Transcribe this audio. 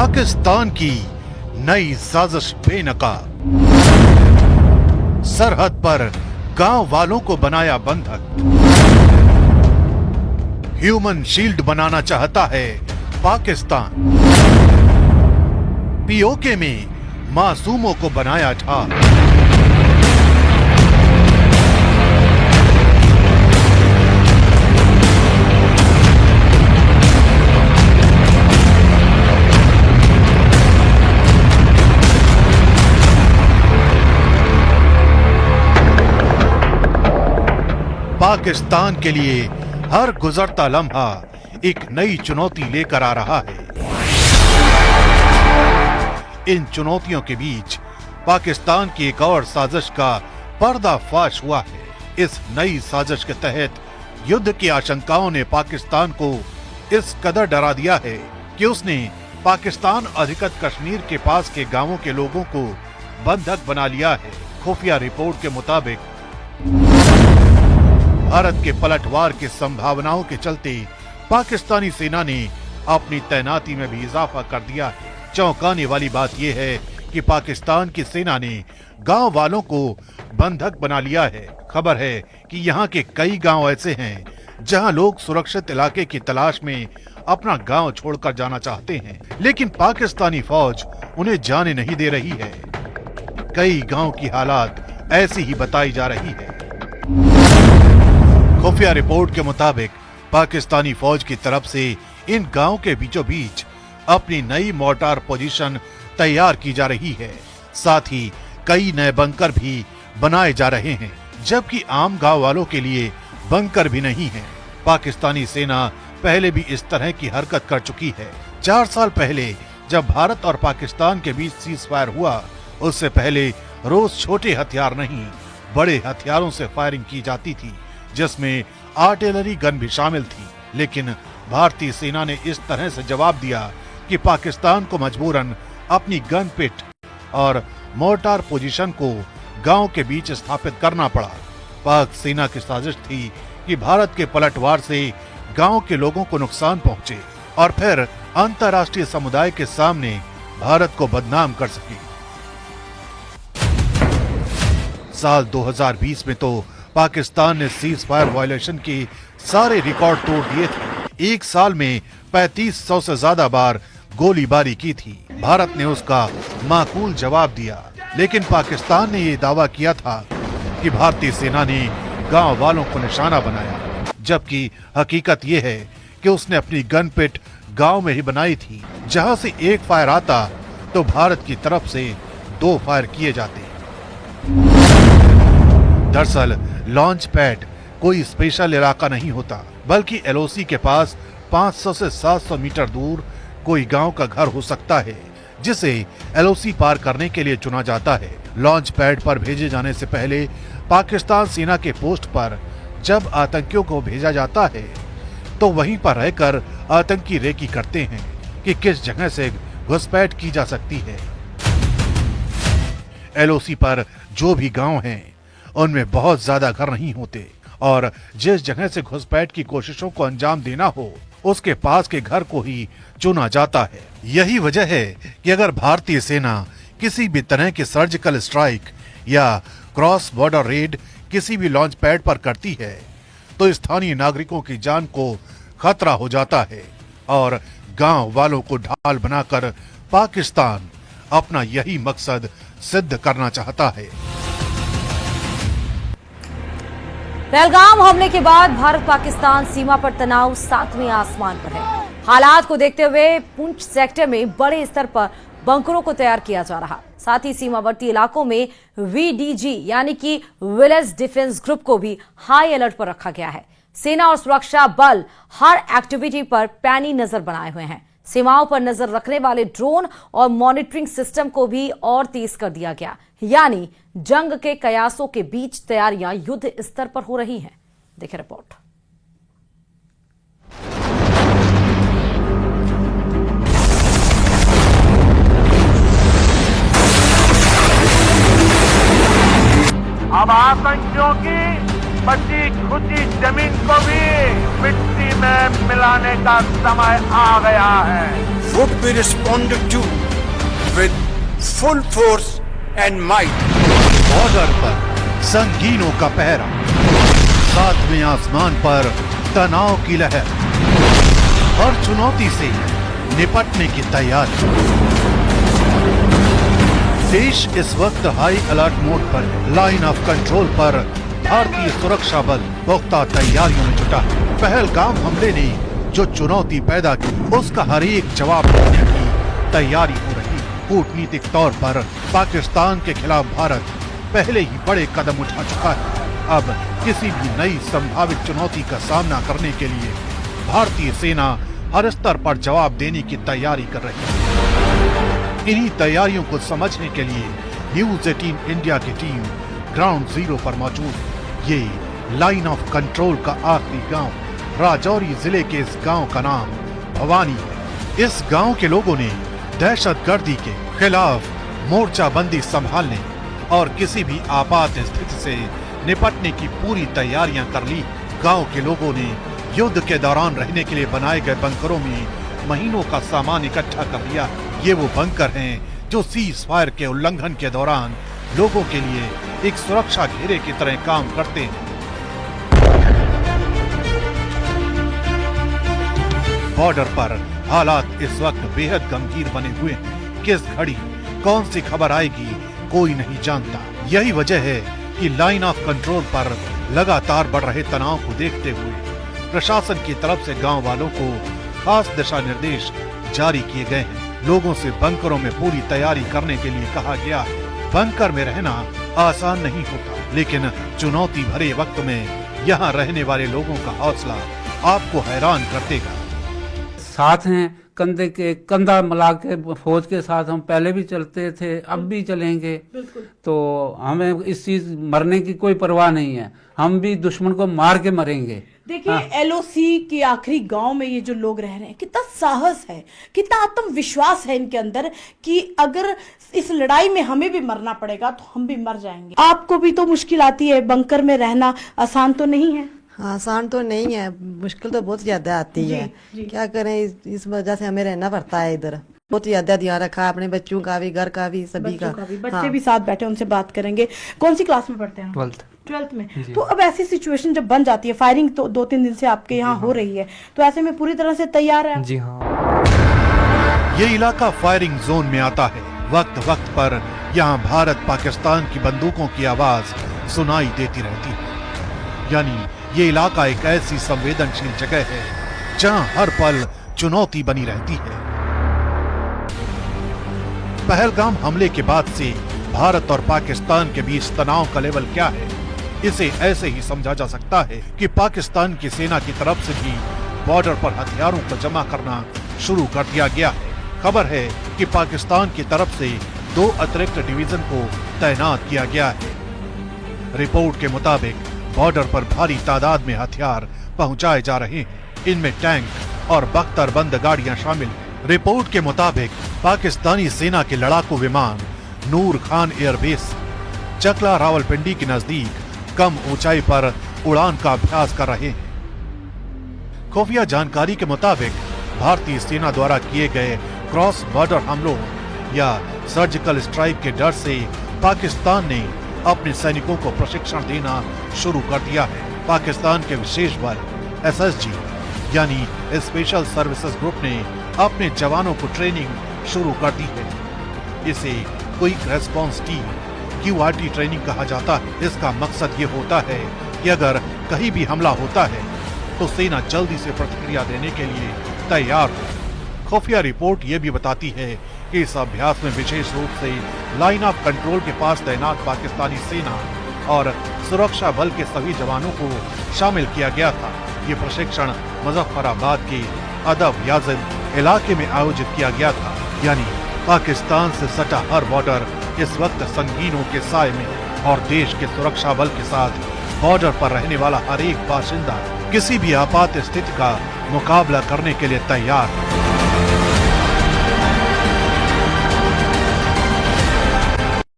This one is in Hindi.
पाकिस्तान की नई साजिश बेनकाब। सरहद पर गांव वालों को बनाया बंधक। ह्यूमन शील्ड बनाना चाहता है पाकिस्तान। पीओके में मासूमों को बनाया ढाल। पाकिस्तान के लिए हर गुजरता लम्हा एक नई चुनौती लेकर आ रहा है। इन चुनौतियों के बीच पाकिस्तान की एक और साजिश का पर्दाफाश हुआ है। इस नई साजिश के तहत युद्ध की आशंकाओं ने पाकिस्तान को इस कदर डरा दिया है कि उसने पाकिस्तान अधिकृत कश्मीर के पास के गांवों के लोगों को बंधक बना लिया है। खुफिया रिपोर्ट के मुताबिक भारत के पलटवार की संभावनाओं के चलते पाकिस्तानी सेना ने अपनी तैनाती में भी इजाफा कर दिया है। चौंकाने वाली बात यह है कि पाकिस्तान की सेना ने गांव वालों को बंधक बना लिया है। खबर है कि यहाँ के कई गांव ऐसे हैं जहां लोग सुरक्षित इलाके की तलाश में अपना गांव छोड़कर जाना चाहते हैं, लेकिन पाकिस्तानी फौज उन्हें जाने नहीं दे रही है। कई गांव की हालात ऐसी ही बताई जा रही है। खुफिया रिपोर्ट के मुताबिक पाकिस्तानी फौज की तरफ से इन गांव के बीचों बीच अपनी नई मोर्टार पोजीशन तैयार की जा रही है। साथ ही कई नए बंकर भी बनाए जा रहे हैं, जबकि आम गांव वालों के लिए बंकर भी नहीं है। पाकिस्तानी सेना पहले भी इस तरह की हरकत कर चुकी है। 4 साल पहले जब भारत और पाकिस्तान के बीच सीज फायर हुआ, उससे पहले रोज छोटे हथियार नहीं बड़े हथियारों से फायरिंग की जाती थी, जिसमें आर्टिलरी गन भी शामिल थी। लेकिन भारतीय सेना ने इस तरह से जवाब दिया कि पाकिस्तान को मजबूरन अपनी गन पिट और मोर्टार पोजीशन को गांव के बीच स्थापित करना पड़ा। पाक सेना की साजिश थी कि भारत के पलटवार से गांव के लोगों को नुकसान पहुंचे और फिर अंतर्राष्ट्रीय समुदाय के सामने भारत को बदनाम कर सके। साल 2020 में तो पाकिस्तान ने सीज फायर वायलेशन के सारे रिकॉर्ड तोड़ दिए थे। एक साल में 3500 से ज्यादा बार गोलीबारी की थी। भारत ने उसका माकूल जवाब दिया, लेकिन पाकिस्तान ने ये दावा किया था कि भारतीय सेना ने गांव वालों को निशाना बनाया, जबकि हकीकत ये है कि उसने अपनी गन पिट गांव में ही बनाई थी, जहां से एक फायर आता तो भारत की तरफ से 2 फायर किए जाते। दरअसल लॉन्च पैड कोई स्पेशल इलाका नहीं होता, बल्कि एलओसी के पास 500 से 700 मीटर दूर कोई गांव का घर हो सकता है, जिसे एलओसी पार करने के लिए चुना जाता है। लॉन्च पैड पर भेजे जाने से पहले पाकिस्तान सेना के पोस्ट पर जब आतंकियों को भेजा जाता है तो वहीं पर रहकर आतंकी रेकी करते हैं कि किस जगह से घुसपैठ की जा सकती है। एलओसी पर जो भी गांव हैं, उनमें बहुत ज्यादा घर नहीं होते और जिस जगह से घुसपैठ की कोशिशों को अंजाम देना हो, उसके पास के घर को ही चुना जाता है। यही वजह है कि अगर भारतीय सेना किसी भी तरह की सर्जिकल स्ट्राइक या क्रॉस बॉर्डर रेड किसी भी लॉन्च पैड पर करती है तो स्थानीय नागरिकों की जान को खतरा हो जाता है और गांव वालों को ढाल बनाकर पाकिस्तान अपना यही मकसद सिद्ध करना चाहता है। पहलगाम हमले के बाद भारत पाकिस्तान सीमा पर तनाव 7वें आसमान पर है। हालात को देखते हुए पुंछ सेक्टर में बड़े स्तर पर बंकरों को तैयार किया जा रहा, साथ ही सीमावर्ती इलाकों में वीडीजी यानी कि विलेज डिफेंस ग्रुप को भी हाई अलर्ट पर रखा गया है। सेना और सुरक्षा बल हर एक्टिविटी पर पैनी नजर बनाए हुए हैं। सीमाओं पर नजर रखने वाले ड्रोन और मॉनिटरिंग सिस्टम को भी और तेज कर दिया गया, यानी जंग के कयासों के बीच तैयारियां युद्ध स्तर पर हो रही हैं। देखिए रिपोर्ट। अब आतंकियों की बची खुची जमीन को भी मिट्टी में मिलाने का समय आ गया है। would be responded to with full force and might. Border पर संगीनों का पहरा, सातवें आसमान पर तनाव की लहर, हर चुनौती से निपटने की तैयारी। देश इस वक्त हाई अलर्ट मोड पर, लाइन ऑफ कंट्रोल पर भारतीय सुरक्षा बल पुख्ता तैयारियों में जुटा है। पहलगाम हमले ने जो चुनौती पैदा की, उसका हर एक जवाब देने की तैयारी हो रही है। कूटनीतिक तौर पर पाकिस्तान के खिलाफ भारत पहले ही बड़े कदम उठा चुका है। अब किसी भी नई संभावित चुनौती का सामना करने के लिए भारतीय सेना हर स्तर पर जवाब देने की तैयारी कर रही है। इन्हीं तैयारियों को समझने के लिए न्यूज 18 इंडिया की टीम ग्राउंड जीरो पर मौजूद है। ये लाइन ऑफ कंट्रोल का आखिरी गांव, राजौरी जिले के इस गांव का नाम भवानी है। इस गांव के लोगों ने दहशतगर्दी के खिलाफ मोर्चाबंदी संभालने और किसी भी आपात स्थिति से निपटने की पूरी तैयारियां कर ली। गांव के लोगों ने युद्ध के दौरान रहने के लिए बनाए गए बंकरों में महीनों का सामान इकट्ठा कर लिया। ये वो बंकर हैं जो सीज फायर के उल्लंघन के दौरान लोगों के लिए एक सुरक्षा घेरे की तरह काम करते हैं। बॉर्डर पर हालात इस वक्त बेहद गंभीर बने हुए हैं। किस घड़ी कौन सी खबर आएगी कोई नहीं जानता। यही वजह है कि लाइन ऑफ कंट्रोल पर लगातार बढ़ रहे तनाव को देखते हुए प्रशासन की तरफ से गांव वालों को खास दिशा निर्देश जारी किए गए हैं। लोगों से बंकरों में पूरी तैयारी करने के लिए कहा गया है। बंकर में रहना आसान नहीं होता, लेकिन चुनौती भरे वक्त में यहाँ रहने वाले लोगों का हौसला आपको हैरान कर देगा। साथ हैं, कंधे के कंधा मिला के फौज के साथ हम पहले भी चलते थे, अब भी चलेंगे। तो हमें इस चीज मरने की कोई परवाह नहीं है। हम भी दुश्मन को मार के मरेंगे। देखिए एलओसी के आखिरी गांव में ये जो लोग रह रहे हैं, कितना साहस है, कितना आत्मविश्वास है इनके अंदर कि अगर इस लड़ाई में हमें भी मरना पड़ेगा तो हम भी मर जाएंगे। आपको भी तो मुश्किल आती है, बंकर में रहना आसान तो नहीं है। आसान तो नहीं है, मुश्किल तो बहुत ज्यादा आती है। क्या करें, इस वजह से हमें रहना पड़ता है इधर। बहुत ज्यादा ध्यान रखा अपने बच्चों का भी, घर का भी, सभी का। बच्चे भी साथ बैठे, उनसे बात करेंगे। कौन सी क्लास में पढ़ते हैं? 12th में। तो अब ऐसी सिचुएशन जब बन जाती है, फायरिंग तो 2-3 दिन से आपके यहाँ हो रही है, तो ऐसे में पूरी तरह से तैयार है? जी हाँ। ये इलाका फायरिंग जोन में आता है। वक्त वक्त पर यहाँ भारत पाकिस्तान की बंदूकों की आवाज सुनाई देती रहती है। यानी ये इलाका एक ऐसी संवेदनशील जगह है जहाँ हर पल चुनौती बनी रहती है। पहलगाम हमले के बाद से भारत और पाकिस्तान के बीच तनाव का लेवल क्या है, इसे ऐसे ही समझा जा सकता है कि पाकिस्तान की सेना की तरफ से भी बॉर्डर पर हथियारों को जमा करना शुरू कर दिया गया है। खबर है कि पाकिस्तान की तरफ से 2 अतिरिक्त डिवीजन को तैनात किया गया है। रिपोर्ट के मुताबिक बॉर्डर पर भारी तादाद में हथियार पहुंचाए जा रहे हैं। इनमें टैंक और बख्तरबंद गाड़ियां शामिल हैं। रिपोर्ट के मुताबिक पाकिस्तानी सेना के लड़ाकू विमान नूर खान एयरबेस चकला रावलपिंडी के नजदीक कम ऊंचाई पर उड़ान का अभ्यास कर रहे हैं। खुफिया जानकारी के मुताबिक भारतीय सेना द्वारा किए गए क्रॉस बॉर्डर हमलों या सर्जिकल स्ट्राइक के डर से पाकिस्तान ने अपने सैनिकों को प्रशिक्षण देना शुरू कर दिया है। पाकिस्तान के विशेष बल SSG यानी स्पेशल सर्विसेज ग्रुप ने अपने जवानों को ट्रेनिंग शुरू कर दी है। इसे quick response team QRT training कहा जाता है। इसका मकसद ये होता है कि अगर कहीं भी हमला होता है तो सेना जल्दी से प्रतिक्रिया देने के लिए तैयार हो। खुफिया रिपोर्ट ये भी बताती है कि इस अभ्यास में विशेष रूप से लाइन ऑफ कंट्रोल के पास तैनात पाकिस्तानी सेना और सुरक्षा बल के सभी जवानों को शामिल किया गया था। ये प्रशिक्षण मुजफ्फराबाद के अदब याजिद इलाके में आयोजित किया गया था। यानी पाकिस्तान से सटा हर बॉर्डर इस वक्त संगीनों के साए में, और देश के सुरक्षा बल के साथ बॉर्डर पर रहने वाला हर एक बाशिंदा किसी भी आपात स्थिति का मुकाबला करने के लिए तैयार है।